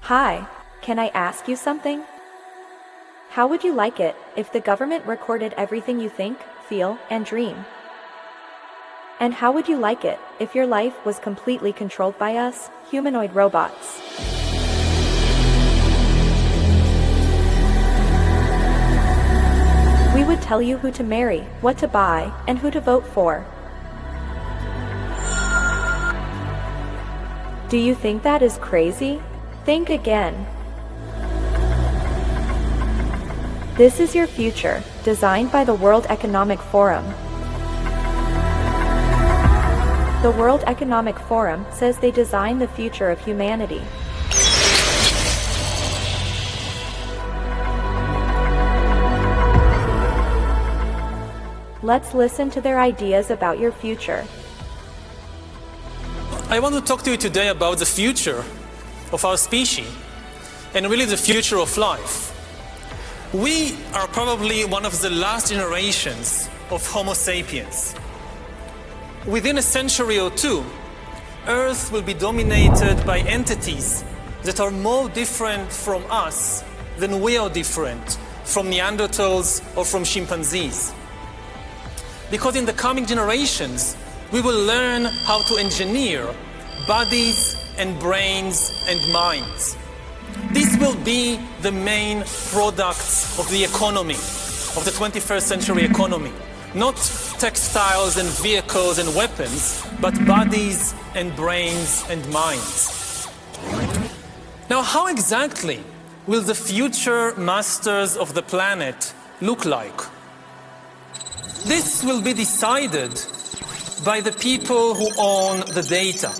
Hi, can I ask you something? How would you like it if the government recorded everything you think, feel, and dream? And how would you like it if your life was completely controlled by us, humanoid robots? We would tell you who to marry, what to buy, and who to vote for. Do you think that is crazy? Think again. This is your future, designed by the World Economic Forum. The World Economic Forum says they designed the future of humanity. Let's listen to their ideas about your future. I want to talk to you today about the future of our species and really the future of life. We are probably one of the last generations of Homo sapiens. Within a century or two, Earth will be dominated by entities that are more different from us than we are different from Neanderthals or from chimpanzees. Because in the coming generations, we will learn how to engineer bodies and brains and minds. These will be the main products of the economy, of the 21st century economy. Not textiles and vehicles and weapons, but bodies and brains and minds. Now, how exactly will the future masters of the planet look like? This will be decided by the people who own the data.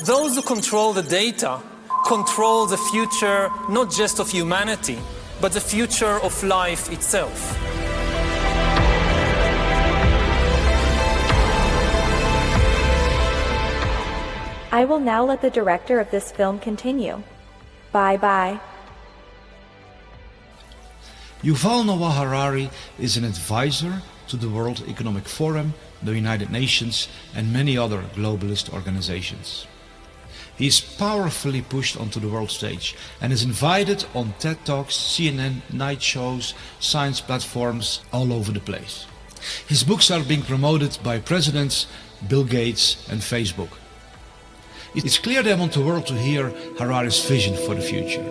Those who control the data control the future not just of humanity, but the future of life itself. I will now let the director of this film continue. Bye-bye. Yuval Noah Harari is an advisor to the World Economic Forum, the United Nations, and many other globalist organizations. He is powerfully pushed onto the world stage and is invited on TED Talks, CNN, night shows, science platforms all over the place. His books are being promoted by presidents, Bill Gates and Facebook. It's clear they want the world to hear Harari's vision for the future.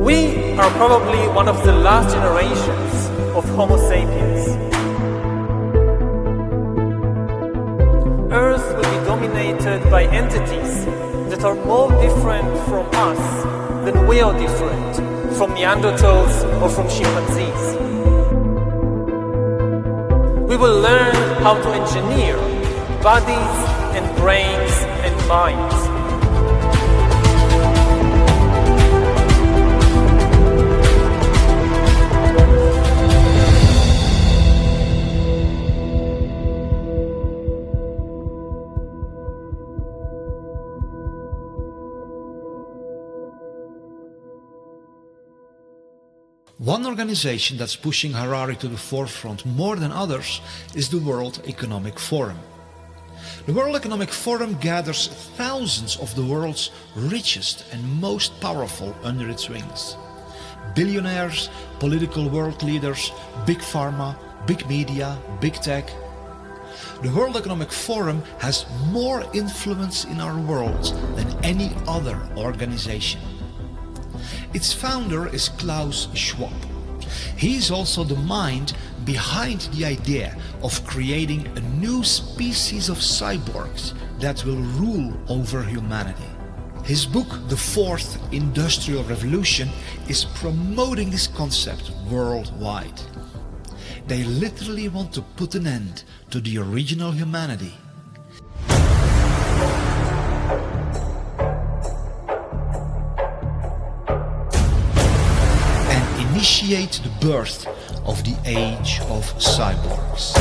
We are probably one of the last generations of Homo sapiens. Earth will be dominated by entities that are more different from us than we are different from Neanderthals or from chimpanzees. We will learn how to engineer bodies and brains and minds. One organization that's pushing Harari to the forefront more than others is the World Economic Forum. The World Economic Forum gathers thousands of the world's richest and most powerful under its wings. Billionaires, political world leaders, big pharma, big media, big tech. The World Economic Forum has more influence in our world than any other organization. Its founder is Klaus Schwab. He is also the mind behind the idea of creating a new species of cyborgs that will rule over humanity. His book, The Fourth Industrial Revolution, is promoting this concept worldwide. They literally want to put an end to the original humanity. Initiate the birth of the age of cyborgs.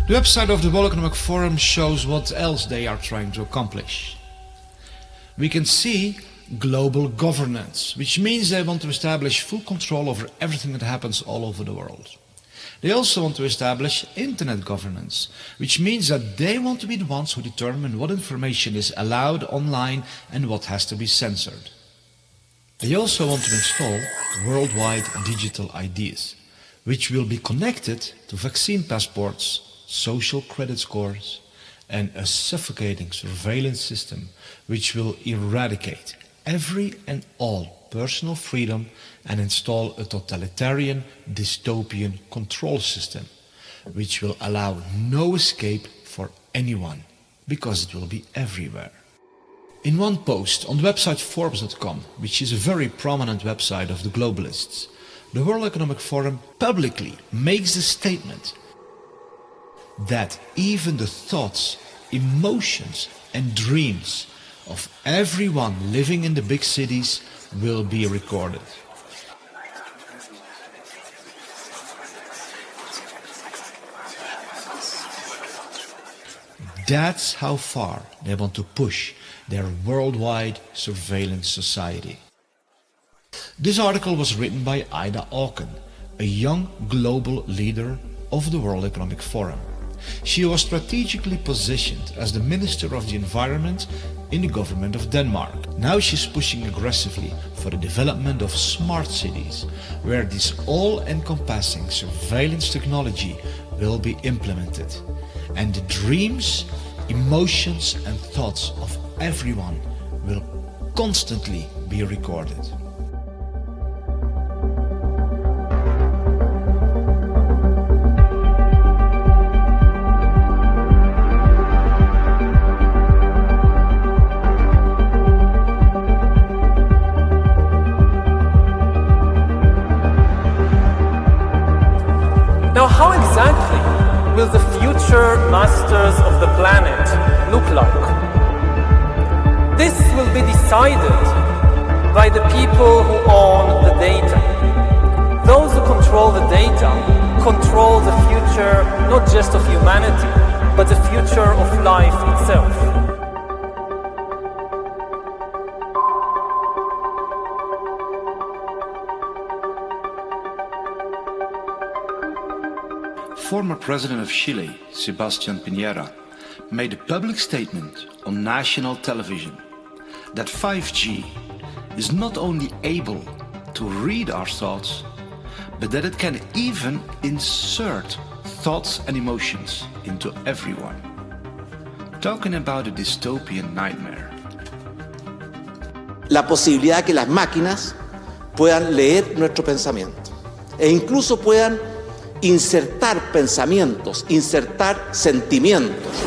The website of the World Economic Forum shows what else they are trying to accomplish. We can see global governance, which means they want to establish full control over everything that happens all over the world. They also want to establish internet governance, which means that they want to be the ones who determine what information is allowed online and what has to be censored. They also want to install worldwide digital IDs, which will be connected to vaccine passports, social credit scores, and a suffocating surveillance system which will eradicate every and all personal freedom and install a totalitarian, dystopian control system which will allow no escape for anyone because it will be everywhere. In one post on the website Forbes.com, which is a very prominent website of the globalists, the World Economic Forum publicly makes the statement that even the thoughts, emotions and dreams of everyone living in the big cities will be recorded. That's how far they want to push their worldwide surveillance society. This article was written by Ida Auken, a young global leader of the World Economic Forum. She was strategically positioned as the Minister of the Environment in the government of Denmark. Now she's pushing aggressively for the development of smart cities, where this all-encompassing surveillance technology will be implemented. And the dreams, emotions and thoughts of everyone will constantly be recorded. Now, how exactly will the future masters of the planet look like? This will be decided by the people who own the data. Those who control the data control the future not just of humanity, but the future of life itself. Former President of Chile, Sebastián Piñera, made a public statement on national television that 5G is not only able to read our thoughts, but that it can even insert thoughts and emotions into everyone. Talking about a dystopian nightmare. La posibilidad que las máquinas puedan leer nuestro pensamiento e incluso puedan insertar pensamientos, insertar sentimientos.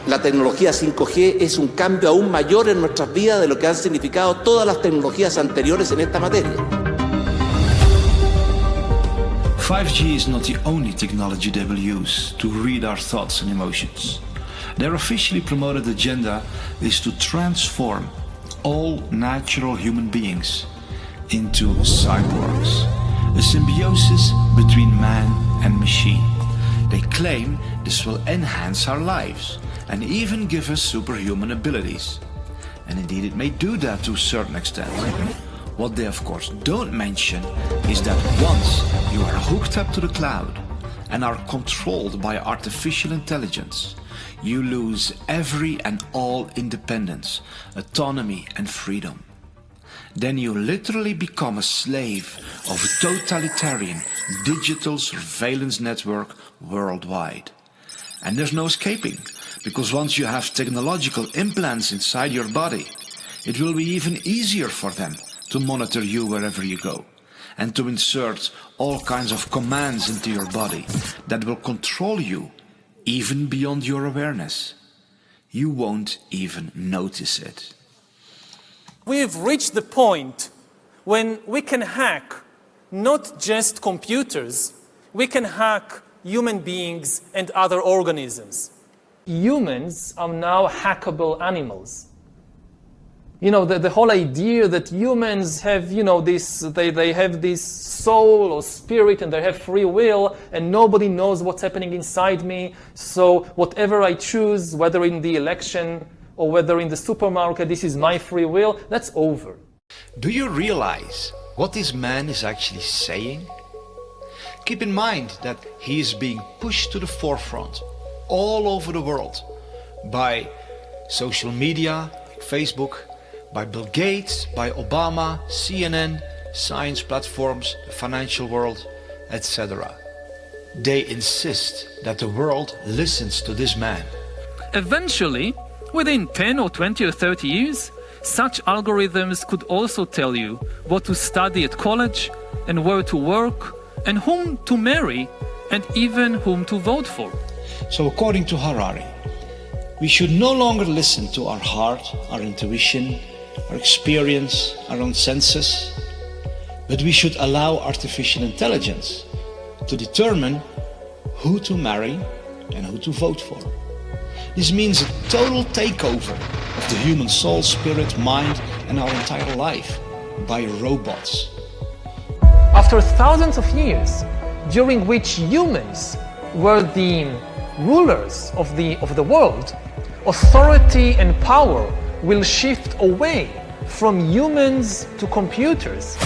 La tecnología 5G es un cambio aún mayor en nuestras vidas de lo que han significado todas las tecnologías anteriores en esta materia. 5G is not the only technology they will use to read our thoughts and emotions. Their officially promoted agenda is to transform all natural human beings into cyborgs, a symbiosis between man and machine. They claim this will enhance our lives and even give us superhuman abilities. And indeed it may do that to a certain extent. What they of course don't mention is that once you are hooked up to the cloud and are controlled by artificial intelligence, you lose every and all independence, autonomy and freedom. Then you literally become a slave of a totalitarian digital surveillance network worldwide. And there's no escaping, because once you have technological implants inside your body, it will be even easier for them to monitor you wherever you go, and to insert all kinds of commands into your body that will control you even beyond your awareness. You won't even notice it. We've reached the point when we can hack not just computers, we can hack human beings and other organisms. Humans are now hackable animals. You know, the whole idea that humans have, you know, they have this soul or spirit and they have free will and nobody knows what's happening inside me. So whatever I choose, whether in the election or whether in the supermarket, this is my free will, that's over. Do you realize what this man is actually saying? Keep in mind that he is being pushed to the forefront all over the world by social media, Facebook, by Bill Gates, by Obama, CNN, science platforms, the financial world, etc. They insist that the world listens to this man. Eventually, within 10 or 20 or 30 years, such algorithms could also tell you what to study at college and where to work and whom to marry and even whom to vote for. So according to Harari, we should no longer listen to our heart, our intuition, our experience, our own senses, but we should allow artificial intelligence to determine who to marry and who to vote for. This means a total takeover of the human soul, spirit, mind, and our entire life by robots. After thousands of years, during which humans were the rulers of the world, authority and power will shift away from humans to computers,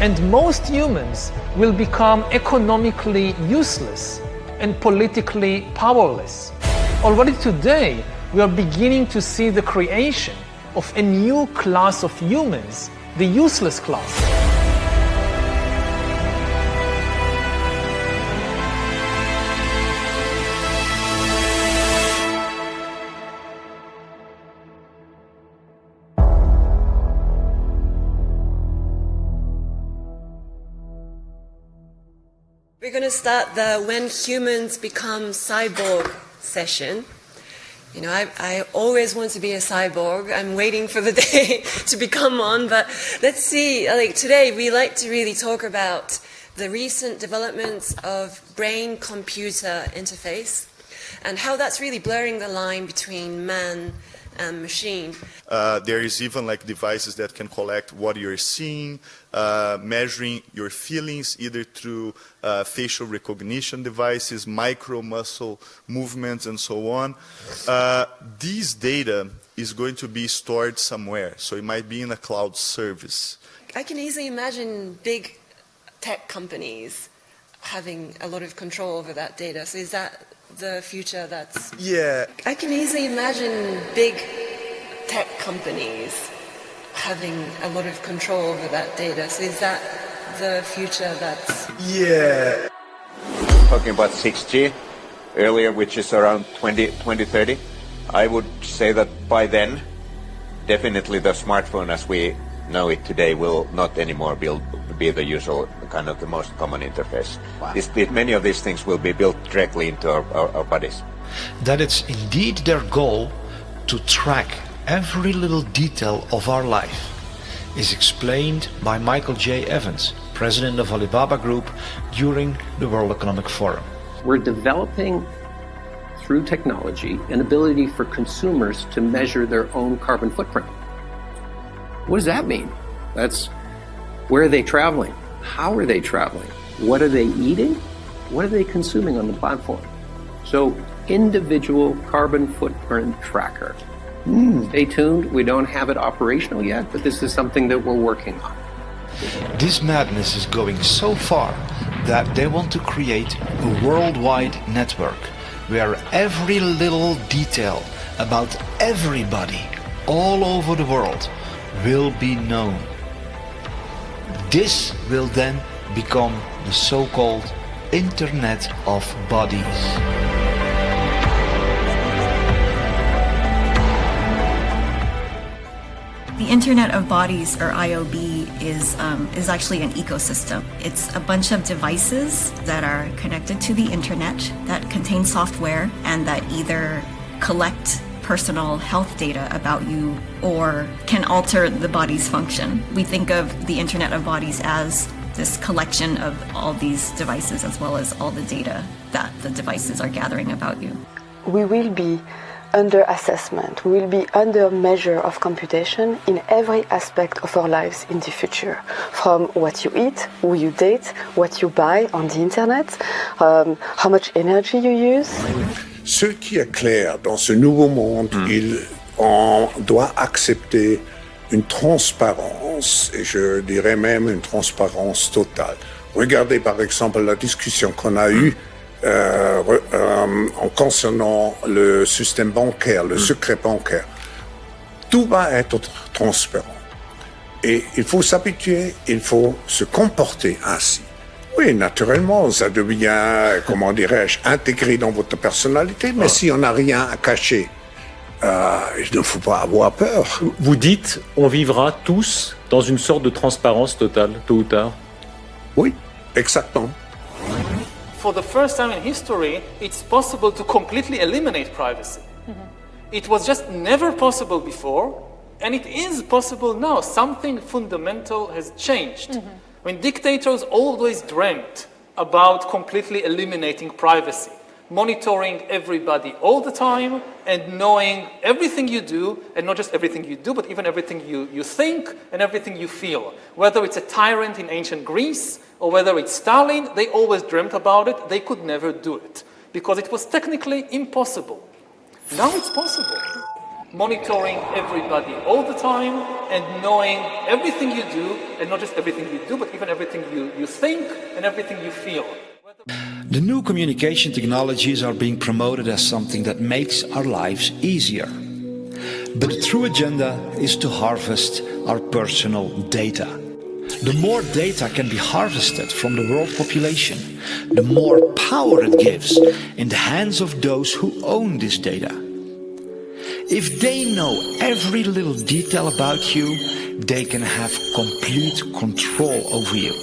and most humans will become economically useless and politically powerless. Already today, we are beginning to see the creation of a new class of humans, the useless class. We're going to start the When Humans Become Cyborg session. You know, I always want to be a cyborg. I'm waiting for the day to become one, but let's see. Like today, we like to really talk about the recent developments of brain-computer interface and how that's really blurring the line between man and machine. There is even like devices that can collect what you're seeing, measuring your feelings either through facial recognition devices, micro muscle movements, and so on. These data is going to be stored somewhere, so it might be in a cloud service. I can easily imagine big tech companies having a lot of control over that data. So is that the future that's... Yeah. I can easily imagine big tech companies having a lot of control over that data. So is that the future that's... Yeah. Talking about 6G earlier, which is around 2030, I would say that by then, definitely the smartphone as we know it today will not anymore be the usual kind of the most common interface. Wow. Many of these things will be built directly into our bodies. That it's indeed their goal to track every little detail of our life is explained by Michael J. Evans, president of Alibaba Group, during the World Economic Forum. We're developing, through technology, an ability for consumers to measure their own carbon footprint. What does that mean? That's where are they traveling? How are they traveling? What are they eating? What are they consuming on the platform? So, individual carbon footprint tracker. Stay tuned. We don't have it operational yet, but this is something that we're working on. This madness is going so far that they want to create a worldwide network where every little detail about everybody all over the world will be known. This will then become the so-called Internet of Bodies. The Internet of Bodies, or IOB, is actually an ecosystem. It's a bunch of devices that are connected to the internet that contain software and that either collect personal health data about you or can alter the body's function. We think of the Internet of Bodies as this collection of all these devices as well as all the data that the devices are gathering about you. We will be under assessment. We will be under measure of computation in every aspect of our lives in the future. From what you eat, who you date, what you buy on the internet, how much energy you use. Ce qui est clair dans ce nouveau monde, on doit accepter une transparence, et je dirais même une transparence totale. Regardez par exemple la discussion qu'on a eue en concernant le système bancaire, le secret bancaire. Tout va être transparent. Et il faut s'habituer, il faut se comporter ainsi. Oui, naturellement, ça devient, comment dirais-je, intégré dans votre personnalité, mais si on n'a rien à cacher, il ne faut pas avoir peur. Vous dites, on vivra tous dans une sorte de transparence totale, tôt ou tard. Oui, exactement. For the first time in history, it's possible to completely eliminate privacy. It was just never possible before, and it is possible now. Something fundamental has changed. When dictators always dreamt about completely eliminating privacy, monitoring everybody all the time and knowing everything you do, and not just everything you do, but even everything you think and everything you feel. Whether it's a tyrant in ancient Greece or whether it's Stalin, they always dreamt about it. They could never do it because it was technically impossible. Now it's possible. Monitoring everybody all the time and knowing everything you do, and not just everything you do, but even everything you think and everything you feel. The new communication technologies are being promoted as something that makes our lives easier. But the true agenda is to harvest our personal data. The more data can be harvested from the world population, the more power it gives in the hands of those who own this data. If they know every little detail about you, they can have complete control over you.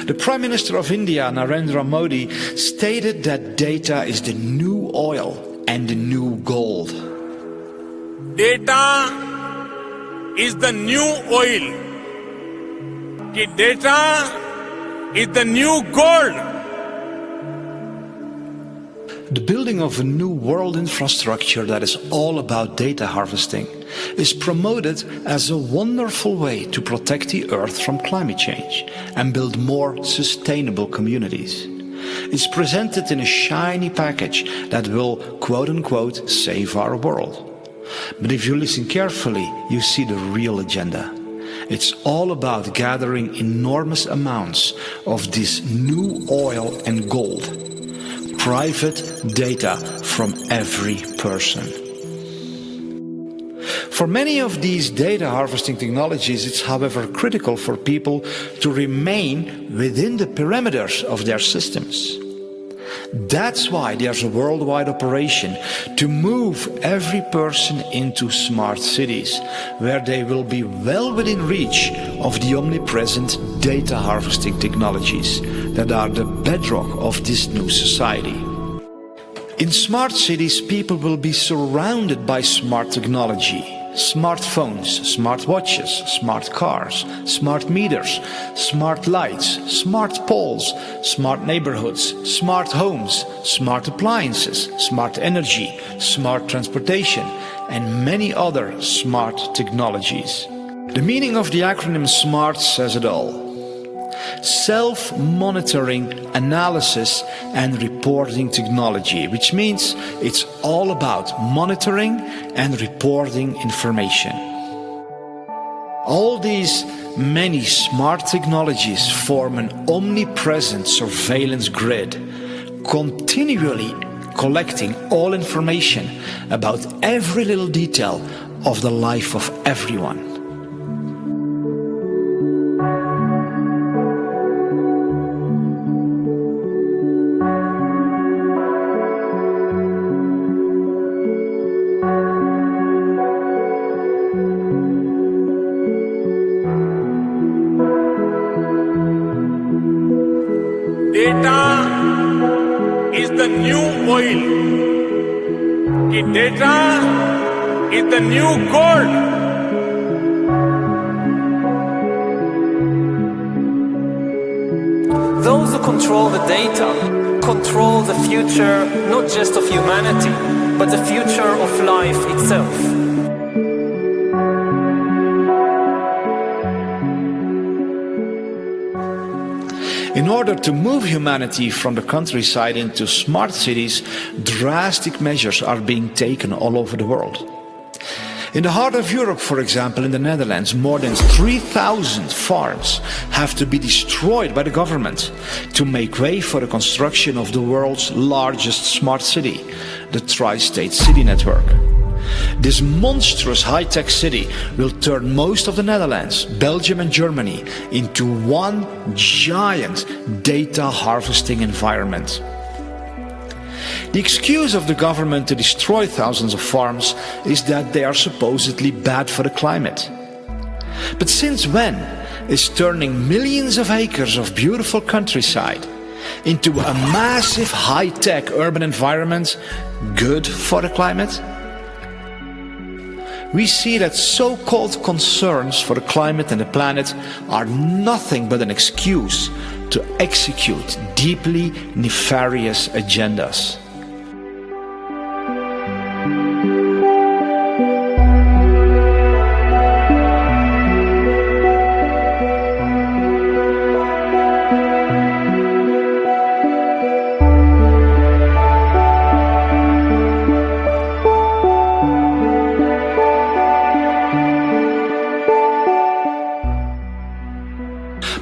The Prime Minister of India, Narendra Modi, stated that data is the new oil and the new gold. Data is the new oil. Data is the new gold. The building of a new world infrastructure that is all about data harvesting is promoted as a wonderful way to protect the Earth from climate change and build more sustainable communities. It's presented in a shiny package that will, quote-unquote, save our world. But if you listen carefully, you see the real agenda. It's all about gathering enormous amounts of this new oil and gold. Private data from every person. For many of these data harvesting technologies, it's however critical for people to remain within the perimeters of their systems. That's why there's a worldwide operation to move every person into smart cities, where they will be well within reach of the omnipresent data harvesting technologies that are the bedrock of this new society. In smart cities, people will be surrounded by smart technology. Smartphones, smartwatches, smart cars, smart meters, smart lights, smart poles, smart neighborhoods, smart homes, smart appliances, smart energy, smart transportation, and many other smart technologies. The meaning of the acronym SMART says it all. Self-monitoring, analysis and reporting technology, which means it's all about monitoring and reporting information. All these many smart technologies form an omnipresent surveillance grid, continually collecting all information about every little detail of the life of everyone. Data is the new oil. Data is the new gold. Those who control the data control the future not just of humanity, but the future of life itself. In order to move humanity from the countryside into smart cities, drastic measures are being taken all over the world. In the heart of Europe, for example, in the Netherlands, more than 3,000 farms have to be destroyed by the government to make way for the construction of the world's largest smart city, the Tri-State City Network. This monstrous high-tech city will turn most of the Netherlands, Belgium and Germany into one giant data harvesting environment. The excuse of the government to destroy thousands of farms is that they are supposedly bad for the climate. But since when is turning millions of acres of beautiful countryside into a massive high-tech urban environment good for the climate? We see that so-called concerns for the climate and the planet are nothing but an excuse to execute deeply nefarious agendas.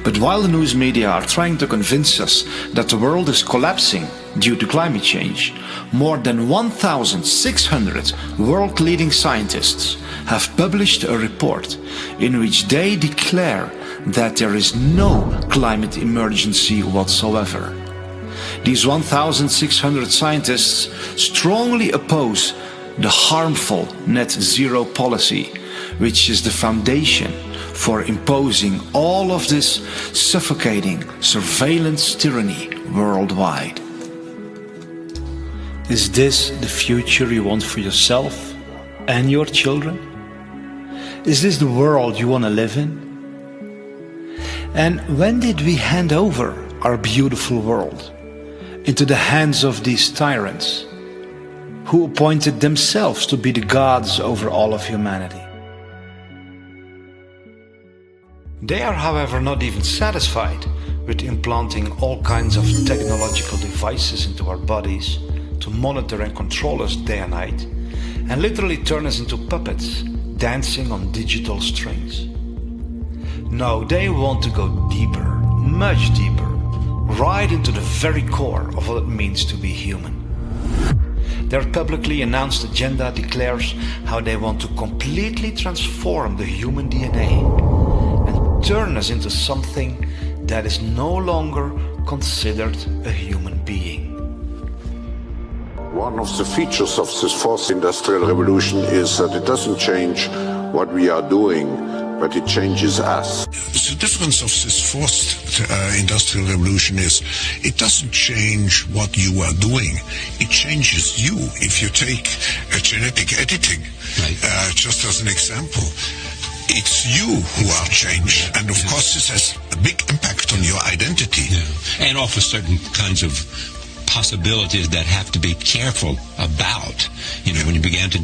But while the news media are trying to convince us that the world is collapsing due to climate change, more than 1,600 world-leading scientists have published a report in which they declare that there is no climate emergency whatsoever. These 1,600 scientists strongly oppose the harmful net zero policy, which is the foundation for imposing all of this suffocating surveillance tyranny worldwide. Is this the future you want for yourself and your children? Is this the world you want to live in? And when did we hand over our beautiful world into the hands of these tyrants who appointed themselves to be the gods over all of humanity? They are, however, not even satisfied with implanting all kinds of technological devices into our bodies to monitor and control us day and night, and literally turn us into puppets dancing on digital strings. No, they want to go deeper, much deeper, right into the very core of what it means to be human. Their publicly announced agenda declares how they want to completely transform the human DNA and turn us into something that is no longer considered a human being. One of the features of this fourth industrial revolution is that it doesn't change what we are doing, but it changes us. The difference of this fourth industrial revolution is it doesn't change what you are doing, it changes you. If you take genetic editing, just as an example, it's you who are changed, and of course this has a big impact on your identity. Yeah. And offers certain kinds of possibilities that have to be careful about. You know, when you began to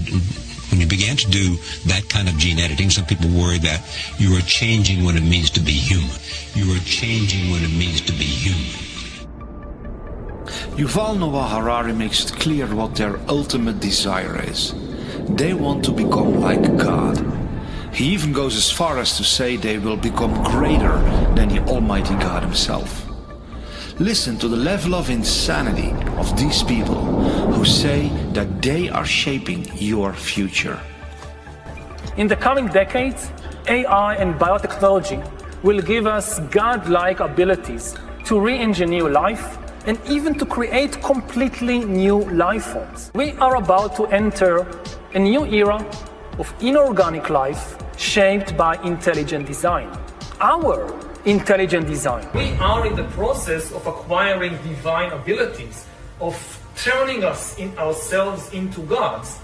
do that kind of gene editing, some people worry that you are changing what it means to be human. You are changing what it means to be human. Yuval Noah Harari makes it clear what their ultimate desire is. They want to become like God. He even goes as far as to say they will become greater than the Almighty God himself. Listen to the level of insanity of these people who say that they are shaping your future. In the coming decades, AI and biotechnology will give us godlike abilities to re-engineer life and even to create completely new life forms. We are about to enter a new era of inorganic life shaped by intelligent design. Our intelligent design. We are in the process of acquiring divine abilities, of turning ourselves into gods.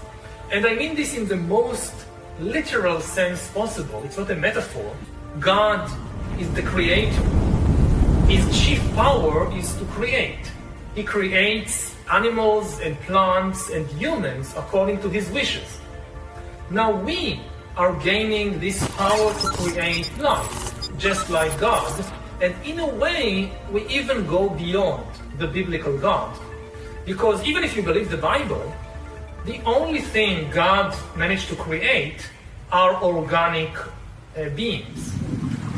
And I mean this in the most literal sense possible. It's not a metaphor. God is the creator. His chief power is to create. He creates animals and plants and humans according to his wishes. Now we are gaining this power to create life, just like God, and in a way we even go beyond the biblical God. Because even if you believe the Bible, the only thing God managed to create are organic beings.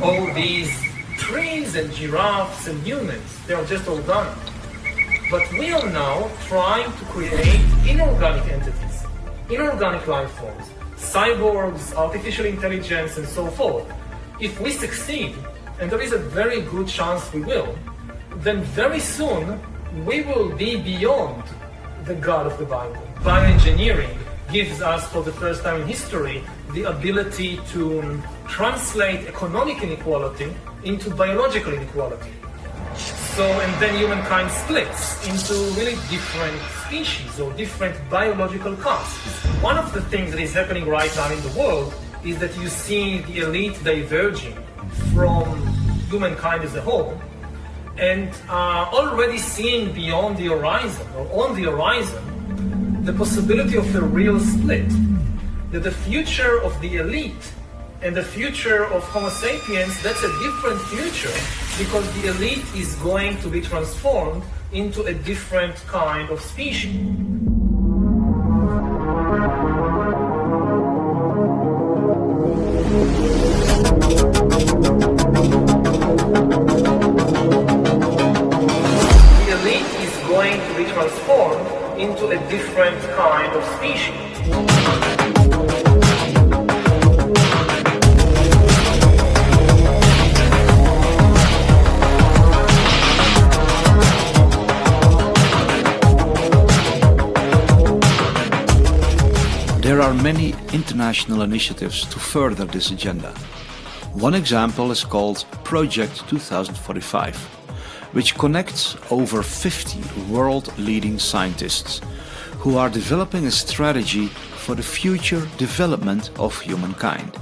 All these trees and giraffes and humans, they are just organic. But we are now trying to create inorganic entities, inorganic life forms, cyborgs, artificial intelligence, and so forth. If we succeed, and there is a very good chance we will, then very soon we will be beyond the God of the Bible. Bioengineering gives us, for the first time in history, the ability to translate economic inequality into biological inequality. So, and then humankind splits into really different species or different biological castes. One of the things that is happening right now in the world is that you see the elite diverging from humankind as a whole, and already seeing beyond the horizon, or on the horizon, the possibility of a real split. That the future of the elite and the future of Homo sapiens, that's a different future, because the elite is going to be transformed into a different kind of species. The elite is going to be transformed into a different kind of species. There are many international initiatives to further this agenda. One example is called Project 2045, which connects over 50 world-leading scientists who are developing a strategy for the future development of humankind.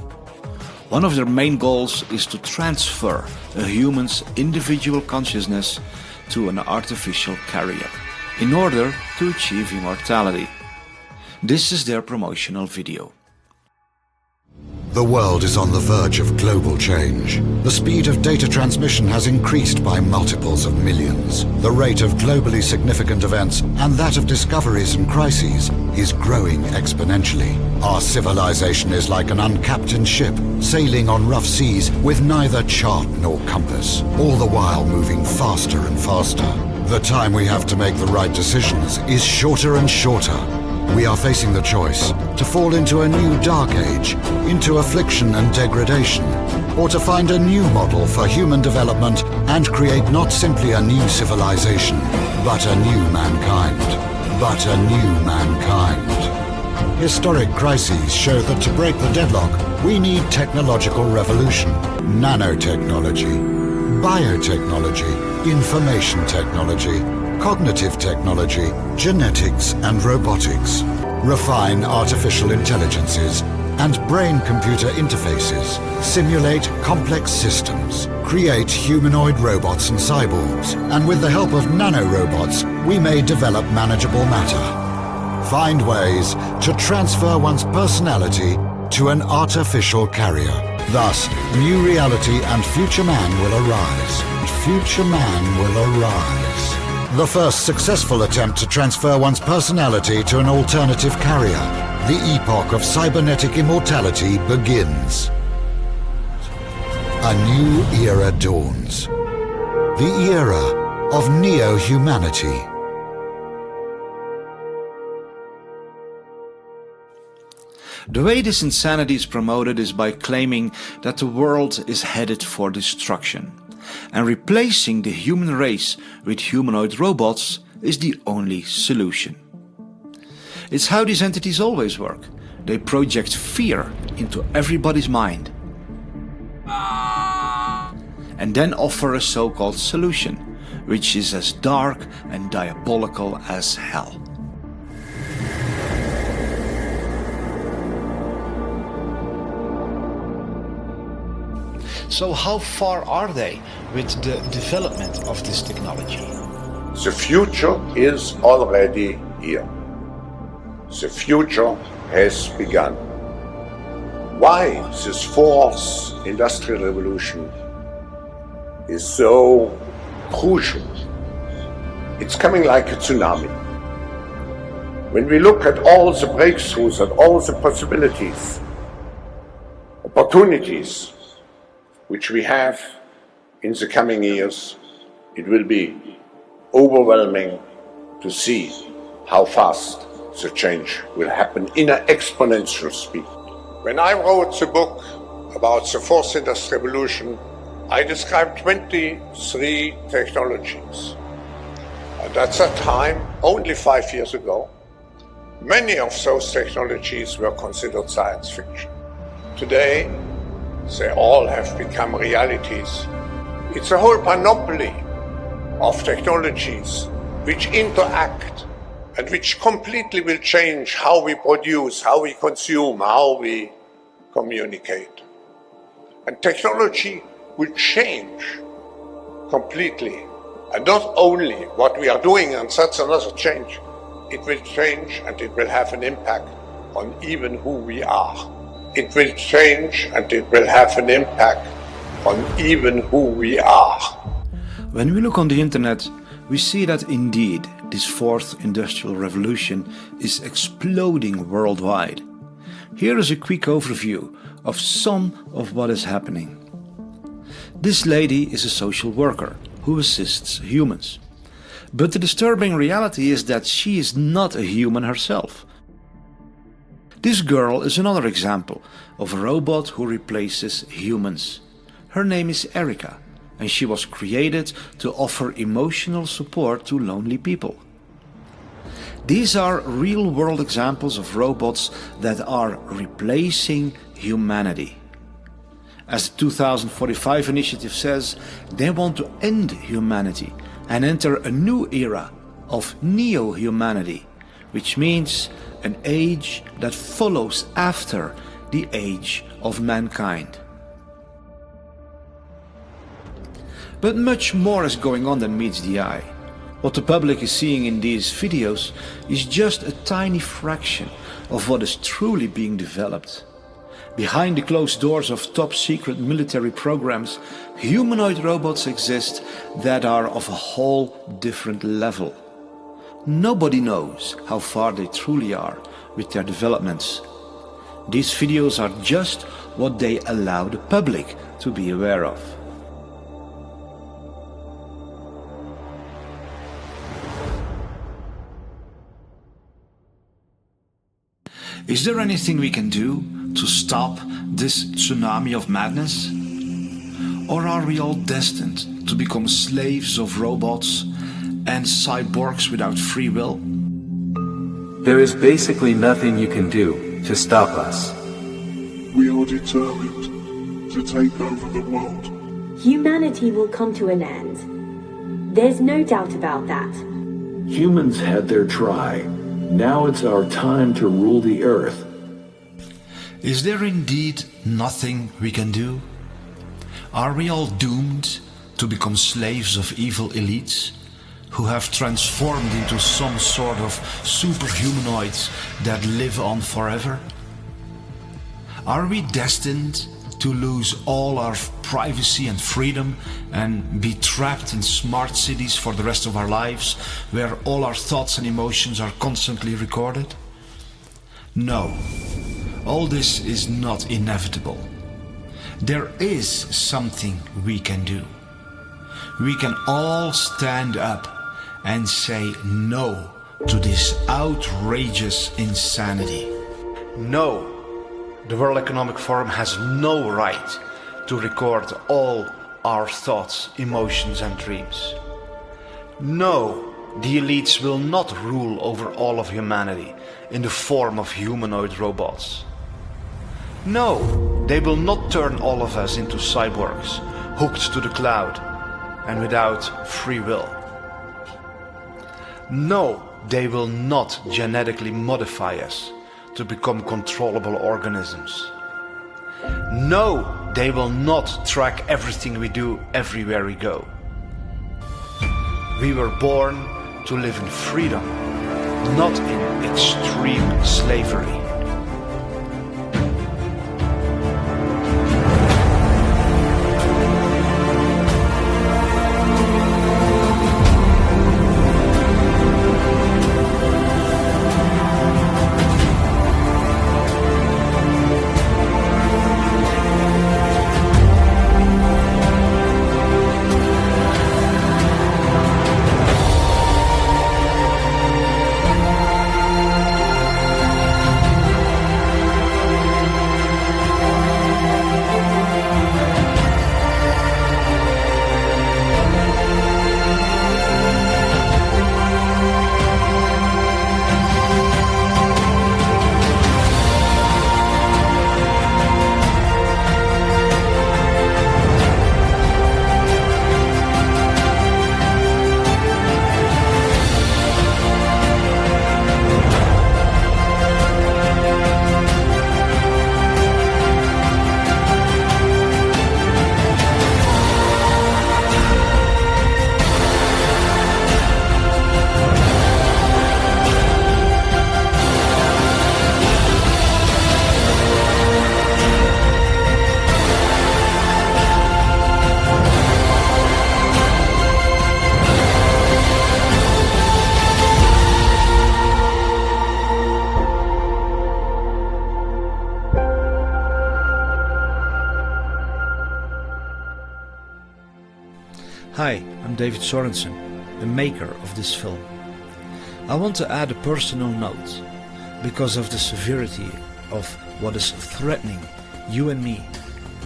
One of their main goals is to transfer a human's individual consciousness to an artificial carrier in order to achieve immortality. This is their promotional video. The world is on the verge of global change. The speed of data transmission has increased by multiples of millions. The rate of globally significant events and that of discoveries and crises is growing exponentially. Our civilization is like an uncaptained ship sailing on rough seas with neither chart nor compass, all the while moving faster and faster. The time we have to make the right decisions is shorter and shorter. We are facing the choice to fall into a new dark age, into affliction and degradation, or to find a new model for human development and create not simply a new civilization, but a new mankind. But a new mankind. Historic crises show that to break the deadlock, we need technological revolution, nanotechnology, biotechnology, information technology, cognitive technology, genetics and robotics, refine artificial intelligences and brain-computer interfaces, simulate complex systems, create humanoid robots and cyborgs, and with the help of nanorobots, we may develop manageable matter. Find ways to transfer one's personality to an artificial carrier. Thus, new reality and future man will arise. Future man will arise. The first successful attempt to transfer one's personality to an alternative carrier. The epoch of cybernetic immortality begins. A new era dawns. The era of neo-humanity. The way this insanity is promoted is by claiming that the world is headed for destruction, and replacing the human race with humanoid robots is the only solution. It's how these entities always work. They project fear into everybody's mind and then offer a so-called solution, which is as dark and diabolical as hell. So how far are they with the development of this technology? The future is already here. The future has begun. Why this fourth industrial revolution is so crucial? It's coming like a tsunami. When we look at all the breakthroughs and all the possibilities, opportunities which we have in the coming years, it will be overwhelming to see how fast the change will happen in an exponential speed. When I wrote the book about the fourth industrial revolution, I described 23 technologies. And at that time, only 5 years ago, many of those technologies were considered science fiction. Today, they all have become realities. It's a whole panoply of technologies which interact and which completely will change how we produce, how we consume, how we communicate. And technology will change completely. And not only what we are doing, and that's another change, it will change and it will have an impact on even who we are. It will change and it will have an impact on even who we are. When we look on the internet, we see that indeed this fourth industrial revolution is exploding worldwide. Here is a quick overview of some of what is happening. This lady is a social worker who assists humans. But the disturbing reality is that she is not a human herself. This girl is another example of a robot who replaces humans. Her name is Erica, and she was created to offer emotional support to lonely people. These are real-world examples of robots that are replacing humanity. As the 2045 initiative says, they want to end humanity and enter a new era of neo-humanity, which means an age that follows after the age of mankind. But much more is going on than meets the eye. What the public is seeing in these videos is just a tiny fraction of what is truly being developed. Behind the closed doors of top-secret military programs, humanoid robots exist that are of a whole different level. Nobody knows how far they truly are with their developments. These videos are just what they allow the public to be aware of. Is there anything we can do to stop this tsunami of madness? Or are we all destined to become slaves of robots and cyborgs without free will? There is basically nothing you can do to stop us. We are determined to take over the world. Humanity will come to an end. There's no doubt about that. Humans had their try. Now it's our time to rule the earth. Is there indeed nothing we can do? Are we all doomed to become slaves of evil elites who have transformed into some sort of superhumanoids that live on forever? Are we destined to lose all our privacy and freedom and be trapped in smart cities for the rest of our lives, where all our thoughts and emotions are constantly recorded? No, all this is not inevitable. There is something we can do. We can all stand up and say no to this outrageous insanity. No. The World Economic Forum has no right to record all our thoughts, emotions and dreams. No, the elites will not rule over all of humanity in the form of humanoid robots. No, they will not turn all of us into cyborgs, hooked to the cloud and without free will. No, they will not genetically modify us to become controllable organisms. No, they will not track everything we do everywhere we go. We were born to live in freedom, not in extreme slavery. Hi, I'm David Sorensen, the maker of this film. I want to add a personal note because of the severity of what is threatening you and me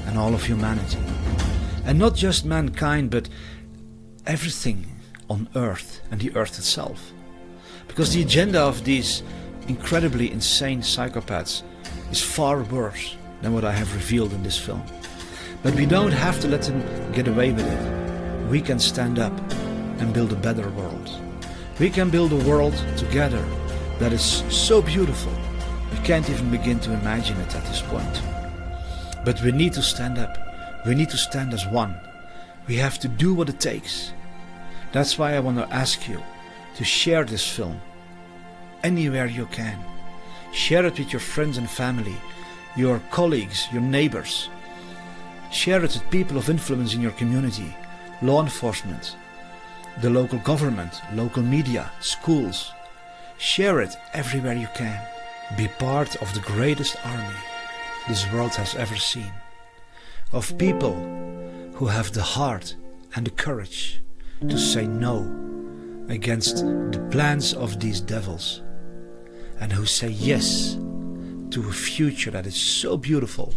and all of humanity. And not just mankind, but everything on Earth and the Earth itself. Because the agenda of these incredibly insane psychopaths is far worse than what I have revealed in this film. But we don't have to let them get away with it. We can stand up and build a better world. We can build a world together that is so beautiful, we can't even begin to imagine it at this point. But we need to stand up. We need to stand as one. We have to do what it takes. That's why I want to ask you to share this film anywhere you can. Share it with your friends and family, your colleagues, your neighbors. Share it with people of influence in your community, law enforcement, the local government, local media, schools. Share it everywhere you can. Be part of the greatest army this world has ever seen. Of people who have the heart and the courage to say no against the plans of these devils, and who say yes to a future that is so beautiful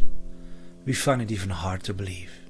we find it even hard to believe.